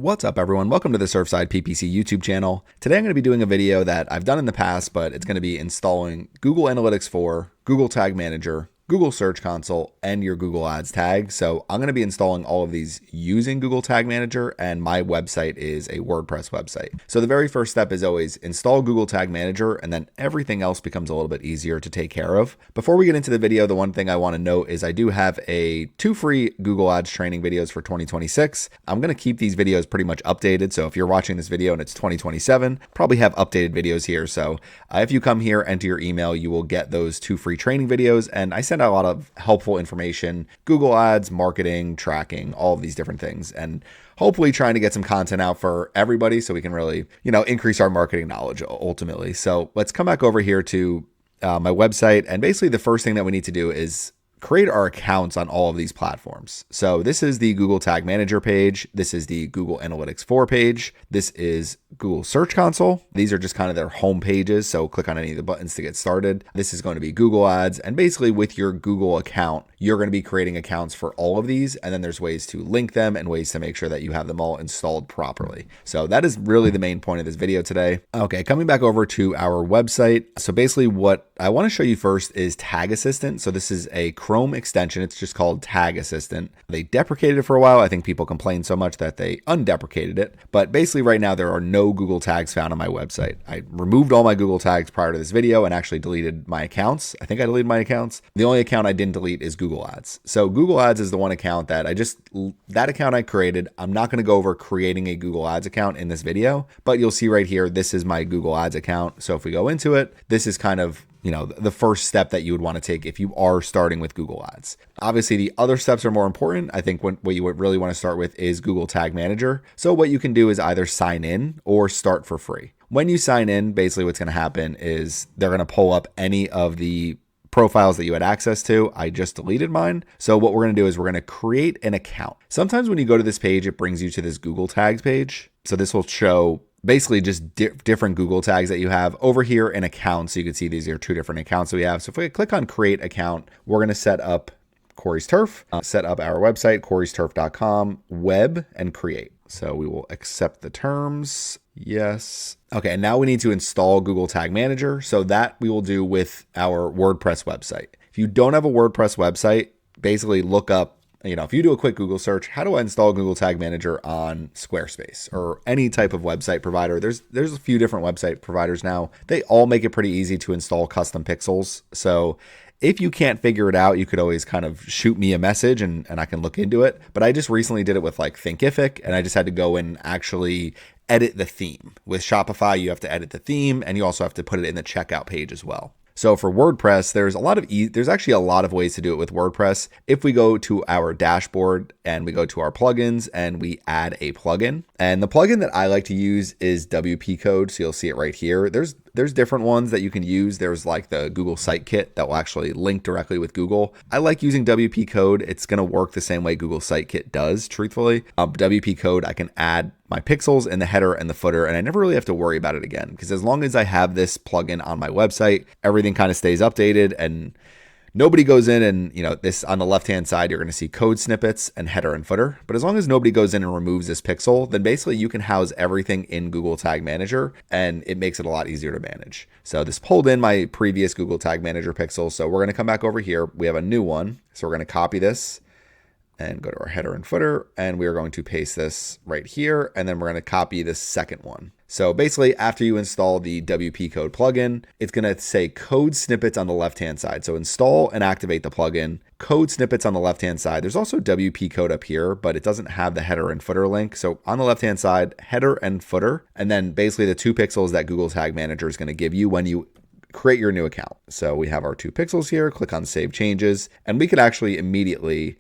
What's up, everyone? Welcome to the Surfside PPC YouTube channel. Today I'm going to be doing a video that I've done in the past, but it's going to be installing Google Analytics 4, Google Tag Manager, Google Search Console, and your Google Ads tag. So I'm going to be installing all of these using Google Tag Manager, and my website is a WordPress website. So the very first step is always install Google Tag Manager, and then everything else becomes a little bit easier to take care of. Before we get into the video, the one thing I want to note is I do have two free Google Ads training videos for 2026. I'm going to keep these videos pretty much updated. So if you're watching this video and it's 2027, probably have updated videos here. So if you come here, enter your email, you will get those 2 free training videos. And I send out a lot of helpful information, Google Ads, marketing, tracking, all of these different things, and hopefully trying to get some content out for everybody so we can really, increase our marketing knowledge ultimately. So let's come back over here to my website. And basically the first thing that we need to do is create our accounts on all of these platforms. So this is the Google Tag Manager page. This is the Google Analytics 4 page. This is Google Search Console. These are just kind of their home pages. So click on any of the buttons to get started. This is going to be Google Ads. And basically with your Google account, you're going to be creating accounts for all of these. And then there's ways to link them and ways to make sure that you have them all installed properly. So that is really the main point of this video today. Okay, coming back over to our website. So basically what I want to show you first is Tag Assistant. So this is a Chrome extension. It's just called Tag Assistant. They deprecated it for a while. I think people complained so much that they undeprecated it. But basically right now there are no Google tags found on my website. I removed all my Google tags prior to this video and actually deleted my accounts. I think I deleted my accounts. The only account I didn't delete is Google Ads. So Google Ads is the one account that that account I created. I'm not going to go over creating a Google Ads account in this video, but you'll see right here, this is my Google Ads account. So if we go into it, this is kind of the first step that you would want to take if you are starting with Google Ads. Obviously, the other steps are more important. I think what you would really want to start with is Google Tag Manager. So what you can do is either sign in or start for free. When you sign in, basically what's going to happen is they're going to pull up any of the profiles that you had access to. I just deleted mine. So what we're going to do is we're going to create an account. Sometimes when you go to this page, it brings you to this Google Tags page. So this will show basically just different Google tags that you have over here in accounts. So you can see these are 2 different accounts that we have. So if we click on create account, we're going to set up Corey's Turf, set up our website, corey'sturf.com, web, and create. So we will accept the terms. Yes. Okay. And now we need to install Google Tag Manager. So that we will do with our WordPress website. If you don't have a WordPress website, basically look up, if you do a quick Google search, how do I install Google Tag Manager on Squarespace or any type of website provider? There's a few different website providers now. They all make it pretty easy to install custom pixels. So if you can't figure it out, you could always kind of shoot me a message and I can look into it. But I just recently did it with like Thinkific, and I just had to go and actually edit the theme. With Shopify, you have to edit the theme, and you also have to put it in the checkout page as well. So for WordPress, there's actually a lot of ways to do it with WordPress. If we go to our dashboard and we go to our plugins and we add a plugin, and the plugin that I like to use is WP Code. So you'll see it right here. There's different ones that you can use. There's like the Google Site Kit that will actually link directly with Google. I like using WP Code. It's going to work the same way Google Site Kit does, truthfully. WP Code, I can add my pixels in the header and the footer, and I never really have to worry about it again, because as long as I have this plugin on my website, everything kind of stays updated and nobody goes in and, this on the left-hand side, you're going to see code snippets and header and footer. But as long as nobody goes in and removes this pixel, then basically you can house everything in Google Tag Manager, and it makes it a lot easier to manage. So this pulled in my previous Google Tag Manager pixel. So we're going to come back over here. We have a new one. So we're going to copy this and go to our header and footer, and we are going to paste this right here. And then we're going to copy this second one. So basically after you install the WP Code plugin, it's going to say Code Snippets on the left-hand side. So install and activate the plugin, Code Snippets on the left-hand side. There's also WP Code up here, but it doesn't have the header and footer link. So on the left-hand side, header and footer, and then basically the 2 pixels that Google Tag Manager is going to give you when you create your new account. So we have our 2 pixels here, click on Save Changes, and we could actually immediately,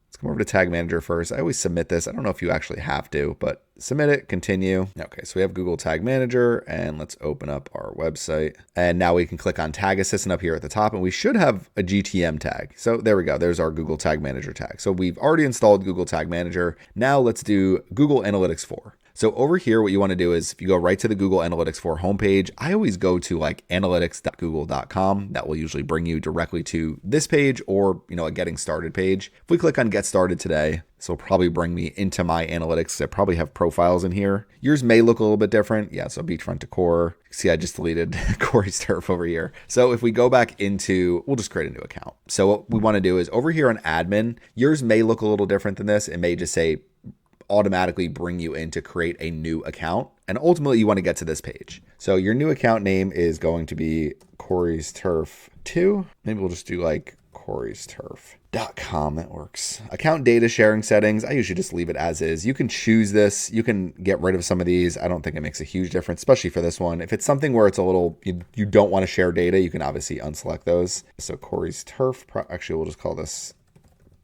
let's come over to Tag Manager first. I always submit this. I don't know if you actually have to, but submit it, continue. Okay, so we have Google Tag Manager, and let's open up our website. And now we can click on Tag Assistant up here at the top, and we should have a GTM tag. So there we go. There's our Google Tag Manager tag. So we've already installed Google Tag Manager. Now let's do Google Analytics 4. So over here, what you want to do is if you go right to the Google Analytics 4 homepage, I always go to like analytics.google.com. That will usually bring you directly to this page or, a getting started page. If we click on get started today, this will probably bring me into my analytics. I probably have profiles in here. Yours may look a little bit different. Yeah, so beachfront decor. See, I just deleted Corey's turf over here. So if we go back into, we'll just create a new account. So what we want to do is over here on admin, yours may look a little different than this. It may just say automatically bring you in to create a new account. And ultimately you want to get to this page. So your new account name is going to be Corey's Turf 2. Maybe we'll just do like Corey's Turf.com. That works. Account data sharing settings. I usually just leave it as is. You can choose this. You can get rid of some of these. I don't think it makes a huge difference, especially for this one. If it's something where it's a little, you don't want to share data, you can obviously unselect those. So Corey's Turf, actually we'll just call this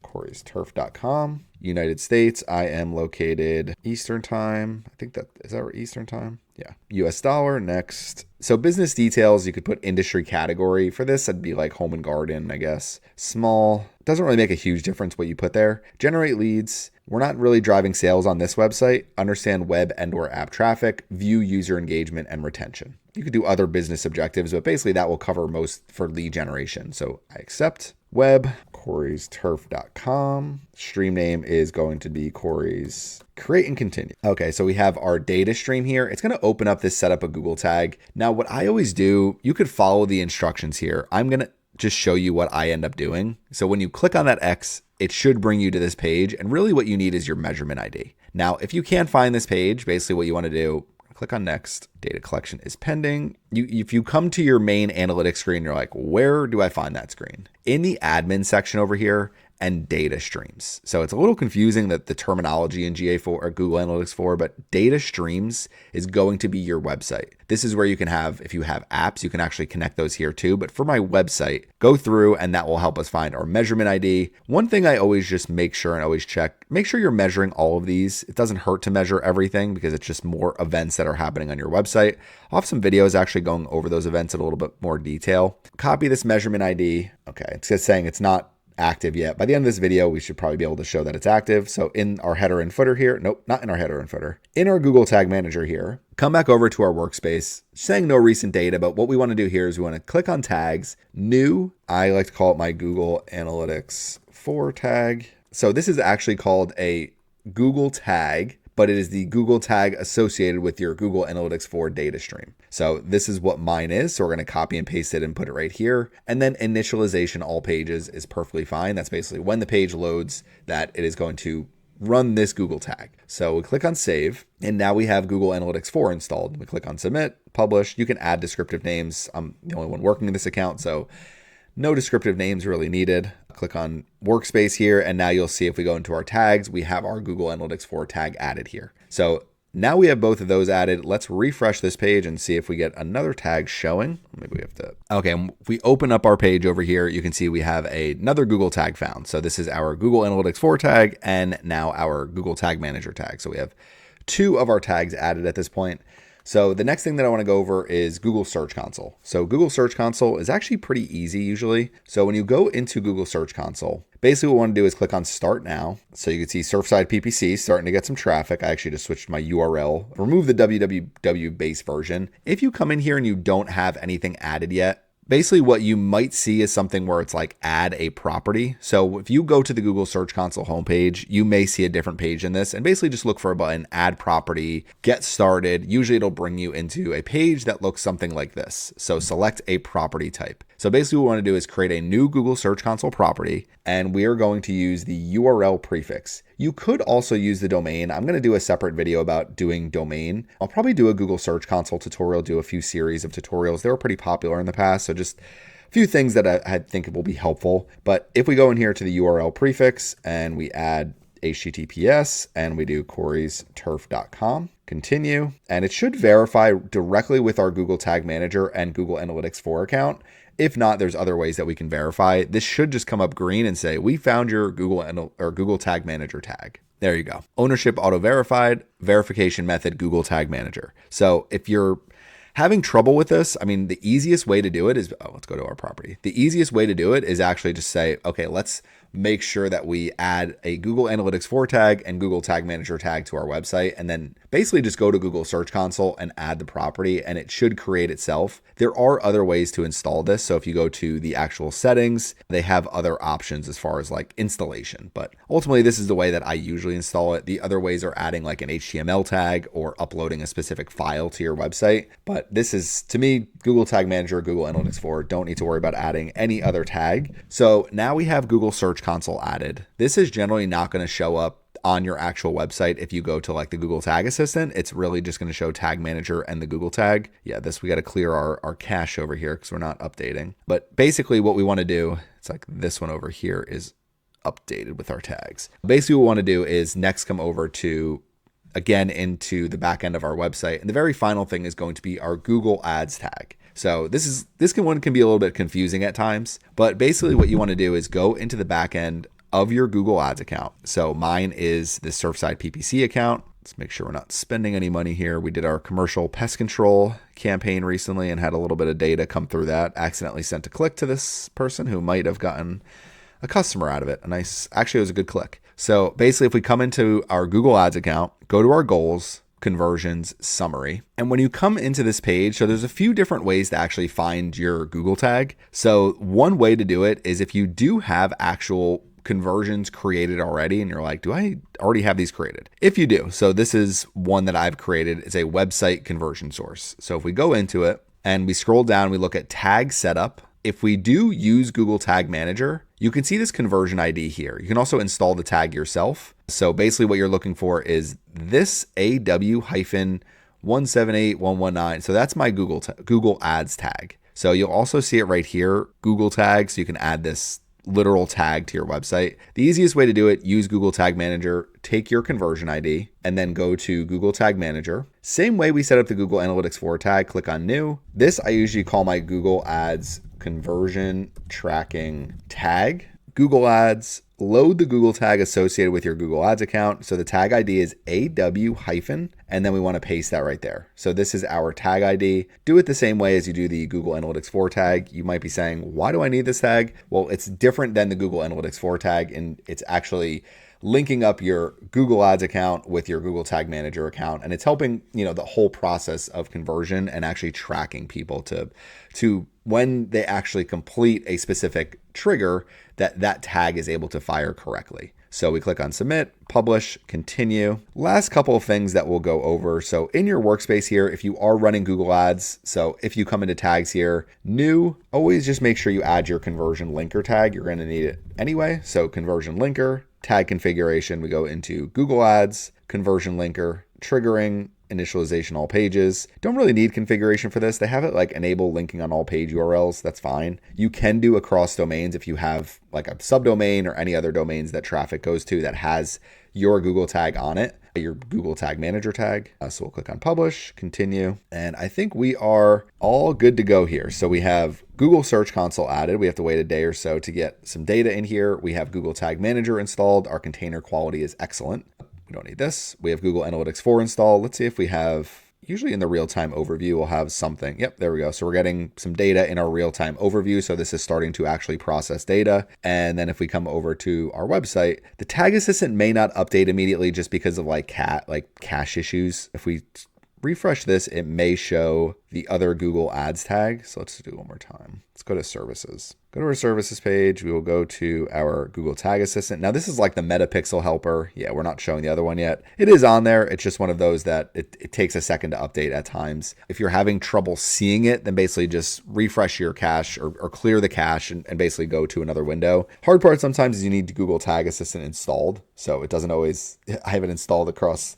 Corey's Turf.com. United States, I am located Eastern time. I think is that Eastern time? Yeah. US dollar, next. So business details, you could put industry category. For this, I'd be like home and garden, I guess. Small, doesn't really make a huge difference what you put there. Generate leads. We're not really driving sales on this website. Understand web and or app traffic, view user engagement and retention. You could do other business objectives, but basically that will cover most for lead generation. So I accept. Web, Corey'sTurf.com. Stream name is going to be Corey's. Create and continue. Okay, so we have our data stream here. It's going to open up this setup a Google tag. Now, what I always do, you could follow the instructions here. I'm going to just show you what I end up doing. So when you click on that X, it should bring you to this page. And really what you need is your measurement ID. Now, if you can't find this page, basically what you want to do, click on next. Data collection is pending. If you come to your main analytics screen, you're like, where do I find that screen? In the admin section over here and data streams. So it's a little confusing that the terminology in GA4 or Google Analytics 4, but data streams is going to be your website. This is where you can have, if you have apps, you can actually connect those here too. But for my website, go through and that will help us find our measurement ID. One thing I always just make sure and always check, make sure you're measuring all of these. It doesn't hurt to measure everything because it's just more events that are happening on your website. I'll have some videos actually going over those events in a little bit more detail. Copy this measurement ID. Okay, it's just saying it's not active yet. By the end of this video, we should probably be able to show that it's active. So in our header and footer here, nope, not in our header and footer. In our Google Tag Manager here, come back over to our workspace, saying no recent data, but what we want to do here is we want to click on tags, new, I like to call it my Google Analytics 4 tag. So this is actually called a Google tag, but it is the Google tag associated with your Google Analytics 4 data stream. So this is what mine is. So we're going to copy and paste it and put it right here. And then initialization all pages is perfectly fine. That's basically when the page loads that it is going to run this Google tag. So we click on save and now we have Google Analytics 4 installed. We click on submit, publish. You can add descriptive names. I'm the only one working in this account, so no descriptive names really needed. Click on workspace here, and now you'll see if we go into our tags, we have our Google Analytics 4 tag added here. So now we have both of those added. Let's refresh this page and see if we get another tag showing. Maybe we have to, okay, if we open up our page over here, you can see we have another Google tag found. So this is our Google Analytics 4 tag and now our Google Tag Manager tag. So we have two of our tags added at this point. So the next thing that I want to go over is Google Search Console. So Google Search Console is actually pretty easy usually. So when you go into Google Search Console, basically what we want to do is click on Start Now. So you can see Surfside PPC starting to get some traffic. I actually just switched my URL, remove the www base version. If you come in here and you don't have anything added yet, basically what you might see is something where it's like add a property. So if you go to the Google Search Console homepage, you may see a different page in this and basically just look for a button, add property, get started. Usually it'll bring you into a page that looks something like this. So select a property type. So basically what we want to do is create a new Google Search Console property and we are going to use the URL prefix. You could also use the domain. I'm going to do a separate video about doing domain. I'll probably do a Google Search Console tutorial, do a few series of tutorials. They were pretty popular in the past. So just a few things that I think will be helpful. But if we go in here to the URL prefix and we add HTTPS and we do Corey'sTurf.com, continue, and it should verify directly with our Google Tag Manager and Google Analytics 4 account. If not, there's other ways that we can verify. This should just come up green and say, we found your Google Tag Manager tag. There you go. Ownership auto-verified, verification method, Google Tag Manager. So if you're having trouble with this, I mean, the easiest way to do it is, let's go to our property. The easiest way to do it is actually just say, okay, let's make sure that we add a Google Analytics 4 tag and Google Tag Manager tag to our website, and then basically just go to Google Search Console and add the property, and it should create itself. There are other ways to install this. So if you go to the actual settings, they have other options as far as like installation, but ultimately this is the way that I usually install it. The other ways are adding like an HTML tag or uploading a specific file to your website. But this is, to me, Google Tag Manager, Google Analytics 4, don't need to worry about adding any other tag. So now we have Google Search Console added. This is generally not going to show up on your actual website. If you go to like the Google Tag Assistant, it's really just going to show Tag Manager and the Google tag. Yeah, we got to clear our cache over here because we're not updating. But basically what we want to do, it's like this one over here is updated with our tags. Basically what we want to do is next come over to, again, into the back end of our website. And the very final thing is going to be our Google Ads tag. So this one can be a little bit confusing at times, but basically what you want to do is go into the back end of your Google Ads account. So mine is the Surfside PPC account. Let's make sure we're not spending any money here. We did our commercial pest control campaign recently and had a little bit of data come through that. Accidentally sent a click to this person who might have gotten a customer out of it. Actually, it was a good click. So basically, if we come into our Google Ads account, go to our goals, conversions, summary. And when you come into this page, so there's a few different ways to actually find your Google tag. So one way to do it is if you do have actual conversions created already and you're like, do I already have these created? If you do, so this is one that I've created. It's a website conversion source. So if we go into it and we scroll down, we look at tag setup. If we do use Google Tag Manager, you can see this conversion ID here. You can also install the tag yourself. So basically what you're looking for is this AW-178119. So that's my Google Ads tag. So you'll also see it right here, Google tag. So you can add this literal tag to your website. The easiest way to do it, use Google Tag Manager, take your conversion ID, and then go to Google Tag Manager. Same way we set up the Google Analytics 4 tag, click on new. This I usually call my Google Ads conversion tracking tag. Google Ads, load the Google tag associated with your Google Ads account. So the tag ID is AW hyphen, and then we want to paste that right there. So this is our tag ID. Do it the same way as you do the Google Analytics 4 tag. You might be saying, why do I need this tag? Well, it's different than the Google Analytics 4 tag, and it's actually linking up your Google Ads account with your Google Tag Manager account. And it's helping, the whole process of conversion and actually tracking people to when they actually complete a specific trigger, that tag is able to fire correctly. So we click on submit, publish, continue. Last couple of things that we'll go over. So in your workspace here, if you are running Google Ads, so if you come into tags here, new, always just make sure you add your conversion linker tag. You're going to need it anyway. So conversion linker, tag configuration, we go into Google Ads, conversion linker, triggering, initialization all pages. Don't really need configuration for this. They have it like enable linking on all page URLs. That's fine. You can do across domains if you have like a subdomain or any other domains that traffic goes to that has your Google tag on it, your Google Tag Manager tag. So we'll click on publish, continue. And I think we are all good to go here. So we have Google Search Console added. We have to wait a day or so to get some data in here. We have Google Tag Manager installed. Our container quality is excellent. We don't need this. We have Google Analytics 4 installed. Let's see if we have, usually in the real-time overview, we'll have something. Yep, there we go. So we're getting some data in our real-time overview. So this is starting to actually process data. And then if we come over to our website, the tag assistant may not update immediately just because of like cache issues. If we refresh this, it may show the other Google Ads tag. So let's do it one more time. Let's go to services. Go to our services page. We will go to our Google Tag Assistant. Now this is like the Metapixel helper. Yeah, we're not showing the other one yet. It is on there. It's just one of those that it takes a second to update at times. If you're having trouble seeing it, then basically just refresh your cache or clear the cache and basically go to another window. Hard part sometimes is you need Google Tag Assistant installed. So it doesn't always, I have it installed across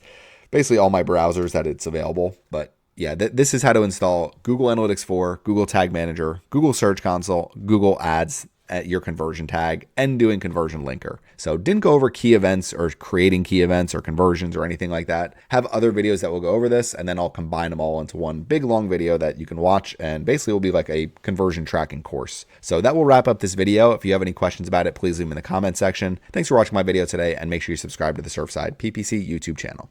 basically all my browsers that it's available. But yeah, this is how to install Google Analytics 4, Google Tag Manager, Google Search Console, Google Ads at your conversion tag, and doing conversion linker. So didn't go over key events or creating key events or conversions or anything like that. Have other videos that will go over this, and then I'll combine them all into one big long video that you can watch, and basically will be like a conversion tracking course. So that will wrap up this video. If you have any questions about it, please leave them in the comment section. Thanks for watching my video today, and make sure you subscribe to the Surfside PPC YouTube channel.